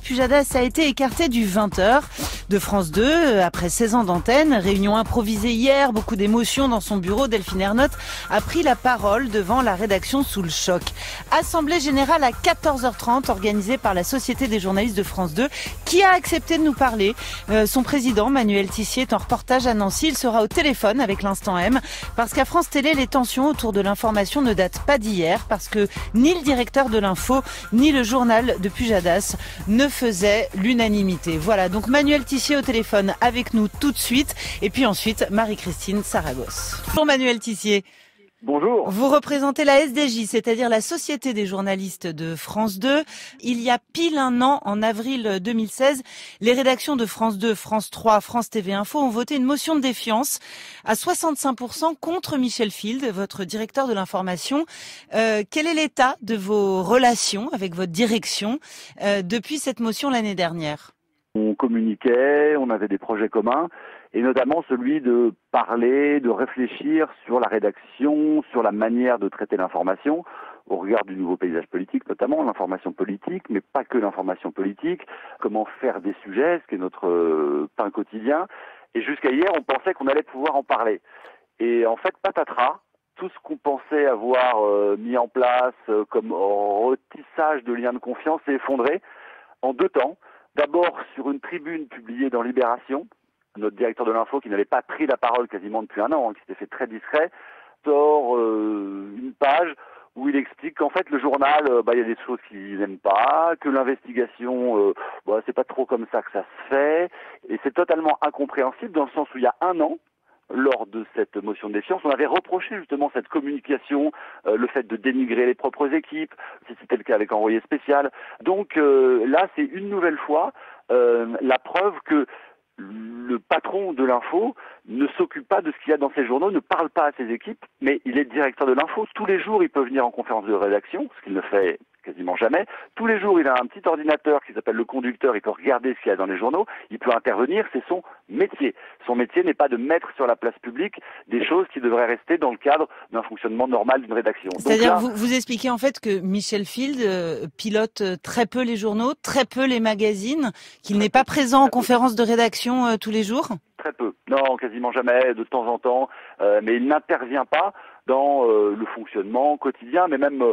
Pujadas a été écarté du 20h de France 2 après 16 ans d'antenne. Réunion improvisée hier, beaucoup d'émotions dans son bureau. Delphine Ernotte a pris la parole devant la rédaction sous le choc. Assemblée générale à 14h30 organisée par la Société des journalistes de France 2 qui a accepté de nous parler. Son président Manuel Tissier est en reportage à Nancy. Il sera au téléphone avec l'Instant M parce qu'à France Télé, les tensions autour de l'information ne datent pas d'hier parce que ni le directeur de l'info ni le journal de Pujadas ne faisaient l'unanimité. Voilà, donc Manuel Tissier au téléphone avec nous tout de suite et puis ensuite Marie-Christine Saragosse. Bonjour Manuel Tissier. Bonjour. Vous représentez la SDJ, c'est-à-dire la Société des journalistes de France 2. Il y a pile un an, en avril 2016, les rédactions de France 2, France 3, France TV Info ont voté une motion de défiance à 65% contre Michel Field, votre directeur de l'information. Quel est l'état de vos relations avec votre direction depuis cette motion l'année dernière ? On communiquait, on avait des projets communs, et notamment celui de parler, de réfléchir sur la rédaction, sur la manière de traiter l'information, au regard du nouveau paysage politique, notamment l'information politique, mais pas que l'information politique, comment faire des sujets, ce qui est notre pain quotidien. Et jusqu'à hier, on pensait qu'on allait pouvoir en parler. Et en fait, patatras, tout ce qu'on pensait avoir mis en place comme retissage de liens de confiance s'est effondré en 2 temps. D'abord sur une tribune publiée dans Libération, notre directeur de l'info qui n'avait pas pris la parole quasiment depuis 1 an, qui s'était fait très discret, sort une page où il explique qu'en fait le journal, il y a des choses qu'il n'aime pas, que l'investigation, c'est pas trop comme ça que ça se fait, et c'est totalement incompréhensible dans le sens où il y a 1 an, lors de cette motion de défiance, on avait reproché justement cette communication, le fait de dénigrer les propres équipes, si c'était le cas avec Envoyé spécial. Donc là, c'est une nouvelle fois la preuve que le patron de l'info ne s'occupe pas de ce qu'il y a dans ses journaux, ne parle pas à ses équipes, mais il est directeur de l'info. Tous les jours, il peut venir en conférence de rédaction, ce qu'il ne fait quasiment jamais. Tous les jours, il a un petit ordinateur qui s'appelle le conducteur, il peut regarder ce qu'il y a dans les journaux, il peut intervenir, c'est son métier. Son métier n'est pas de mettre sur la place publique des choses qui devraient rester dans le cadre d'un fonctionnement normal d'une rédaction. C'est-à-dire, vous expliquez en fait que Michel Field pilote très peu les journaux, très peu les magazines, qu'il n'est pas présent en conférence de rédaction tous les jours ? Très peu. Non, quasiment jamais, de temps en temps, mais il n'intervient pas dans le fonctionnement quotidien, mais même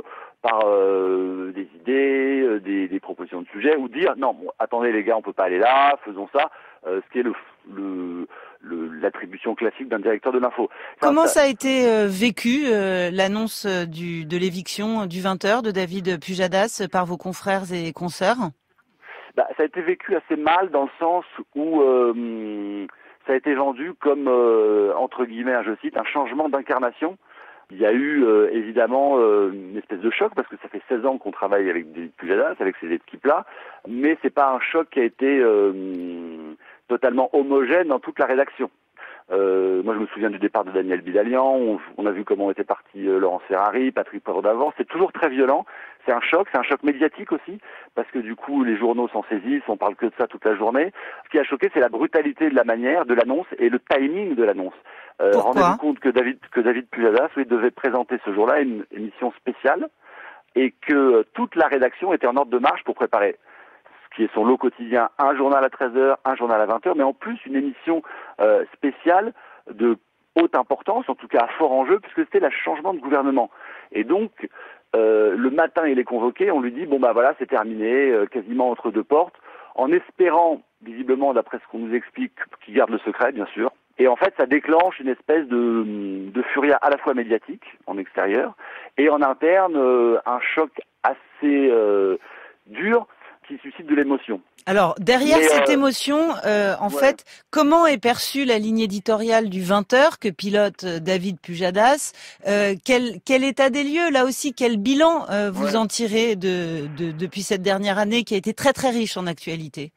par des idées, des propositions de sujets, ou dire non, attendez les gars, on peut pas aller là, faisons ça, ce qui est l'attribution classique d'un directeur de l'info. Comment ça a été vécu, l'annonce de l'éviction du 20h de David Pujadas par vos confrères et consoeurs ? Ça a été vécu assez mal dans le sens où ça a été vendu comme, entre guillemets, je cite, un changement d'incarnation. Il y a eu évidemment une espèce de choc parce que ça fait 16 ans qu'on travaille avec des Pujadas, avec ces équipes-là, mais c'est pas un choc qui a été totalement homogène dans toute la rédaction. Moi, je me souviens du départ de Daniel Bidalian, on a vu comment était parti Laurence Ferrari, Patrick Poivre d'Avance, c'est toujours très violent, c'est un choc médiatique aussi, parce que du coup, les journaux s'en saisissent, on parle que de ça toute la journée. Ce qui a choqué, c'est la brutalité de la manière, de l'annonce et le timing de l'annonce. Rendez-vous compte que David Pujadas, devait présenter ce jour-là une émission spéciale et que toute la rédaction était en ordre de marche pour préparer ce qui est son lot quotidien, un journal à 13h, un journal à 20h, mais en plus une émission spéciale de haute importance, en tout cas à fort enjeu, puisque c'était le changement de gouvernement. Et donc, le matin, il est convoqué, on lui dit, c'est terminé, quasiment entre 2 portes, en espérant, visiblement, d'après ce qu'on nous explique, qu'il garde le secret, bien sûr. Et en fait, ça déclenche une espèce de furia à la fois médiatique, en extérieur, et en interne, un choc assez dur qui suscite de l'émotion. Alors, derrière cette émotion, fait, comment est perçue la ligne éditoriale du 20h que pilote David Pujadas ? Quel état des lieux, là aussi, quel bilan vous en tirez depuis cette dernière année qui a été très très riche en actualité ?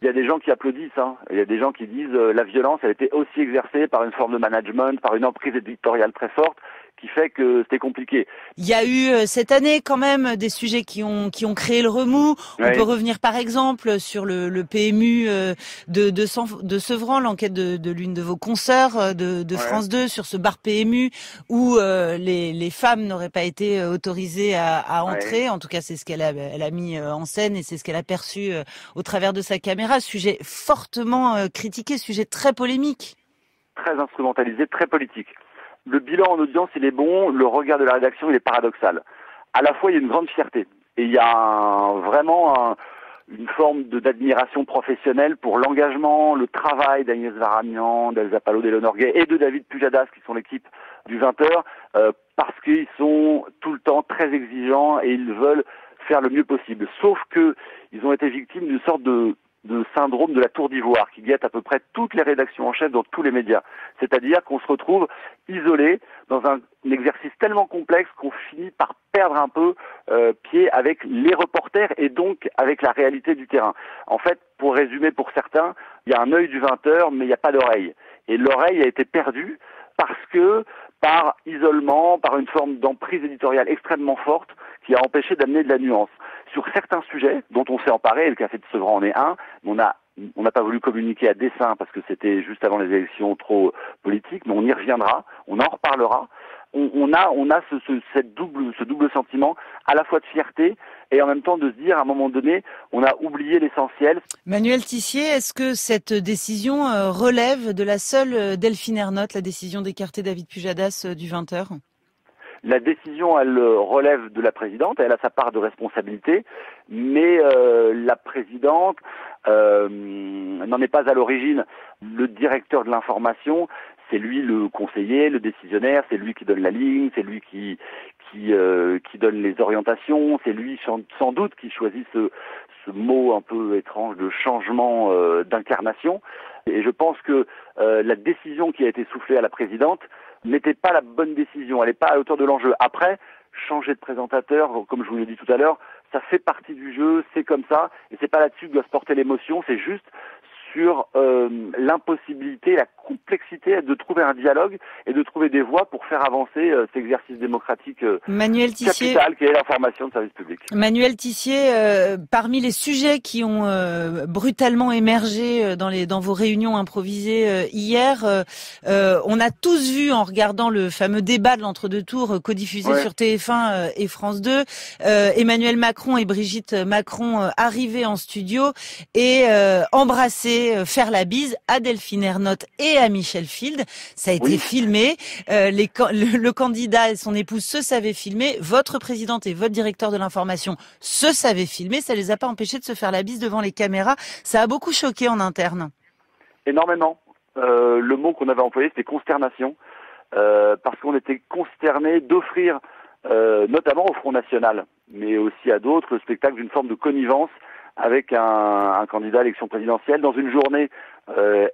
Il y a des gens qui applaudissent, il y a des gens qui disent la violence, elle a été aussi exercée par une forme de management, par une emprise éditoriale très forte qui fait que c'était compliqué. Il y a eu cette année quand même des sujets qui ont créé le remous. On peut revenir par exemple sur le PMU de Sevran, l'enquête de l'une de vos consoeurs de France 2 sur ce bar PMU où les femmes n'auraient pas été autorisées à entrer. En tout cas, c'est ce qu'elle a mis en scène et c'est ce qu'elle a perçu au travers de sa caméra. Sujet fortement critiqué, sujet très polémique. Très instrumentalisé, très politique. Le bilan en audience, il est bon, le regard de la rédaction, il est paradoxal. À la fois, il y a une grande fierté et il y a vraiment une forme d'admiration professionnelle pour l'engagement, le travail d'Agnès Varagnan, d'Elsa Palot, d'Éléonore Gay et de David Pujadas, qui sont l'équipe du 20h, parce qu'ils sont tout le temps très exigeants et ils veulent faire le mieux possible. Sauf que ils ont été victimes d'une sorte de syndrome de la tour d'ivoire qui guette à peu près toutes les rédactions en chef dans tous les médias. C'est-à-dire qu'on se retrouve isolé dans un exercice tellement complexe qu'on finit par perdre un peu pied avec les reporters et donc avec la réalité du terrain. En fait, pour résumer pour certains, il y a un œil du 20h mais il n'y a pas d'oreille. Et l'oreille a été perdue parce que par isolement, par une forme d'emprise éditoriale extrêmement forte qui a empêché d'amener de la nuance. Sur certains sujets dont on s'est emparé, et le café de Sevran en est un, on n'a pas voulu communiquer à dessein parce que c'était juste avant les élections trop politiques, mais on y reviendra, on en reparlera. On a ce double sentiment à la fois de fierté et en même temps de se dire à un moment donné, on a oublié l'essentiel. Manuel Tissier, est-ce que cette décision relève de la seule Delphine Ernotte, la décision d'écarter David Pujadas du 20h ? La décision, elle relève de la présidente, elle a sa part de responsabilité, mais la présidente n'en est pas à l'origine. Le directeur de l'information, c'est lui le conseiller, le décisionnaire, c'est lui qui donne la ligne, c'est lui qui donne les orientations, c'est lui sans doute qui choisit ce mot un peu étrange de changement d'incarnation. Et je pense que la décision qui a été soufflée à la présidente n'était pas la bonne décision, elle n'est pas à la hauteur de l'enjeu. Après, changer de présentateur, comme je vous l'ai dit tout à l'heure, ça fait partie du jeu, c'est comme ça, et c'est pas là-dessus que doit se porter l'émotion, c'est juste sur l'impossibilité, la complexité de trouver un dialogue et de trouver des voies pour faire avancer cet exercice démocratique capital qui est l'information de service public. Manuel Tissier, parmi les sujets qui ont brutalement émergé dans vos réunions improvisées hier, on a tous vu en regardant le fameux débat de l'entre-deux tours codiffusé sur TF1 et France 2, Emmanuel Macron et Brigitte Macron arriver en studio et embrasser, faire la bise à Delphine Ernotte et à Michel Field. Ça a été filmé. Le candidat et son épouse se savaient filmer. Votre présidente et votre directeur de l'information se savaient filmer. Ça les a pas empêchés de se faire la bise devant les caméras. Ça a beaucoup choqué en interne. Énormément. Le mot qu'on avait employé, c'était consternation. Parce qu'on était consterné d'offrir, notamment au Front National, mais aussi à d'autres, le spectacle d'une forme de connivence avec un candidat à l'élection présidentielle dans une journée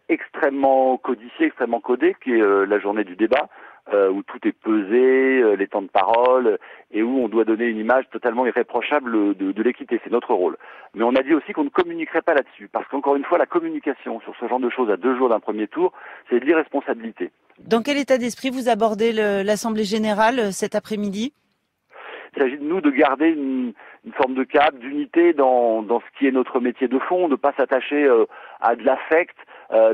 extrêmement codifiée, extrêmement codée, qui est la journée du débat, où tout est pesé, les temps de parole, et où on doit donner une image totalement irréprochable de l'équité. C'est notre rôle. Mais on a dit aussi qu'on ne communiquerait pas là-dessus, parce qu'encore une fois, la communication sur ce genre de choses à 2 jours d'un premier tour, c'est de l'irresponsabilité. Dans quel état d'esprit vous abordez l'Assemblée générale cet après-midi ? Il s'agit de nous de garder une forme de cap, d'unité dans ce qui est notre métier de fond, de ne pas s'attacher à de l'affect,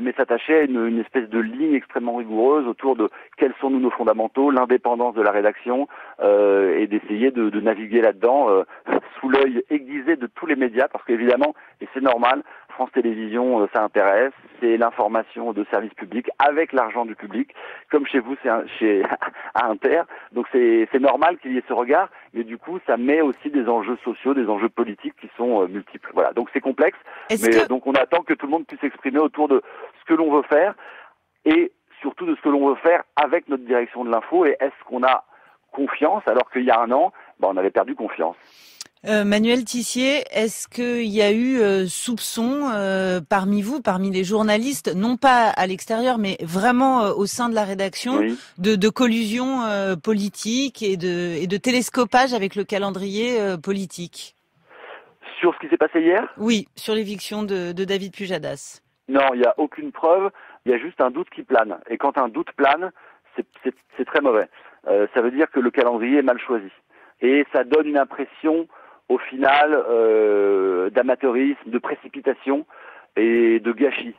mais s'attacher à une espèce de ligne extrêmement rigoureuse autour de quels sont nos fondamentaux, l'indépendance de la rédaction, et d'essayer de naviguer là-dedans sous l'œil aiguisé de tous les médias, parce qu'évidemment, et c'est normal, France Télévisions, ça intéresse, c'est l'information de service public avec l'argent du public, comme chez vous, c'est à Inter. Donc c'est normal qu'il y ait ce regard, mais du coup, ça met aussi des enjeux sociaux, des enjeux politiques qui sont multiples. Voilà, donc c'est complexe, donc on attend que tout le monde puisse s'exprimer autour de ce que l'on veut faire et surtout de ce que l'on veut faire avec notre direction de l'info. Et est-ce qu'on a confiance alors qu'il y a un an, on avait perdu confiance. Manuel Tissier, est-ce qu'il y a eu soupçon parmi vous, parmi les journalistes, non pas à l'extérieur, mais vraiment au sein de la rédaction, de collusion politique et de télescopage avec le calendrier politique ? Sur ce qui s'est passé hier ? Oui, sur l'éviction de David Pujadas. Non, il n'y a aucune preuve, il y a juste un doute qui plane. Et quand un doute plane, c'est très mauvais. ça veut dire que le calendrier est mal choisi. Et ça donne une impression, au final, d'amateurisme, de précipitation et de gâchis.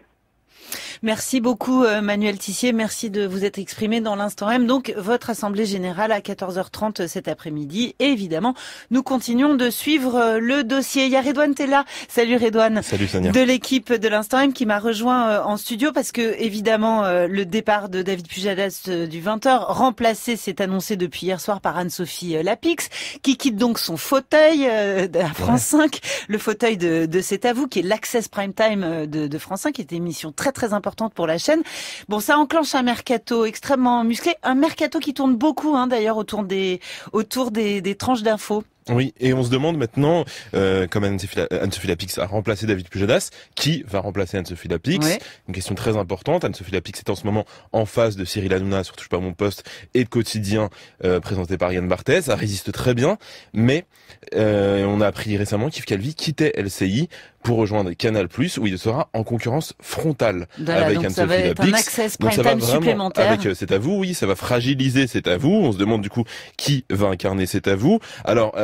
Merci beaucoup Manuel Tissier, merci de vous être exprimé dans l'Instant M. Donc votre assemblée générale à 14h30 cet après-midi. Et évidemment, nous continuons de suivre le dossier. Il y a Redouane Tella. Salut Redouane. Salut Sonia. De l'équipe de l'Instant M qui m'a rejoint en studio parce que évidemment le départ de David Pujadas du 20h remplacé, c'est annoncé depuis hier soir par Anne-Sophie Lapix qui quitte donc son fauteuil à France 5, le fauteuil de C'est à vous qui est l'Access Prime Time de France 5 qui est une émission très très importante pour la chaîne. Bon, ça enclenche un mercato extrêmement musclé, un mercato qui tourne beaucoup d'ailleurs autour des tranches d'infos. Oui, et on se demande maintenant, comme Anne-Sophie Lapix a remplacé David Pujadas, qui va remplacer Anne-Sophie Lapix? Ouais. Une question très importante. Anne-Sophie Lapix est en ce moment en face de Cyril Hanouna sur Touche pas à mon poste et de Quotidien présenté par Yann Barthès. Ça résiste très bien, mais on a appris récemment qu'Yves Calvi quittait LCI pour rejoindre Canal+, où il sera en concurrence frontale avec Anne-Sophie Lapix. Un access prime time supplémentaire. Avec C'est à vous, oui, ça va fragiliser C'est à vous. On se demande du coup qui va incarner C'est à vous. Alors,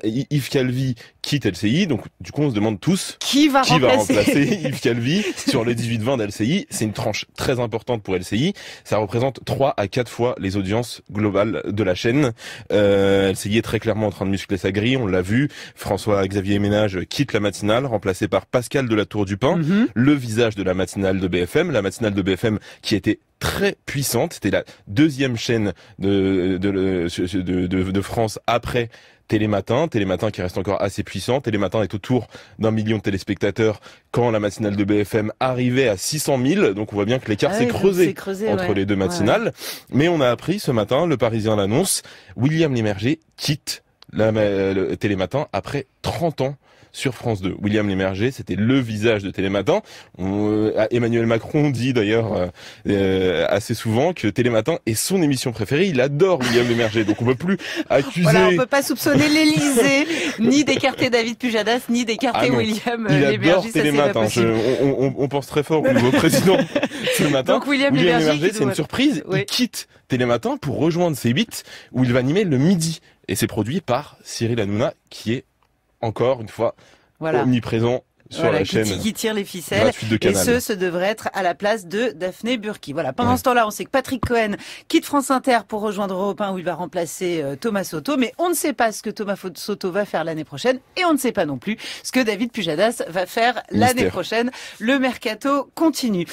Yves Calvi quitte LCI, donc du coup on se demande tous qui va remplacer Yves Calvi sur les 18-20 d'LCI. C'est une tranche très importante pour LCI. Ça représente 3 à 4 fois les audiences globales de la chaîne. LCI est très clairement en train de muscler sa grille, on l'a vu. François-Xavier Ménage quitte la matinale, remplacé par Pascal de la Tour du Pin, le visage de la matinale de BFM. La matinale de BFM qui était très puissante, c'était la deuxième chaîne de France après Télématin qui reste encore assez puissant. Télématin est autour d'1 million de téléspectateurs quand la matinale de BFM arrivait à 600 000. Donc on voit bien que l'écart s'est creusé entre les deux matinales. Ouais. Mais on a appris ce matin, le Parisien l'annonce, William Lémerger quitte le Télématin après 30 ans sur France 2. William Lémerger, c'était le visage de Télématin. Emmanuel Macron dit d'ailleurs assez souvent que Télématin est son émission préférée. Il adore William Lémerger, donc on peut plus accuser... Voilà, on peut pas soupçonner l'Élysée, ni d'écarter David Pujadas, ni d'écarter William Lémerger. Il adore Télématin. On pense très fort au nouveau président Télématin. Donc William Lémerger, c'est une surprise. Oui. Il quitte Télématin pour rejoindre C8, où il va animer le midi. Et c'est produit par Cyril Hanouna, qui est encore une fois omniprésent sur la chaîne qui tire les ficelles de Canal. Et ce devrait être à la place de Daphné Burki. Voilà. Pendant ce temps-là, on sait que Patrick Cohen quitte France Inter pour rejoindre Europe 1 où il va remplacer Thomas Soto, mais on ne sait pas ce que Thomas Soto va faire l'année prochaine et on ne sait pas non plus ce que David Pujadas va faire l'année prochaine. Le mercato continue.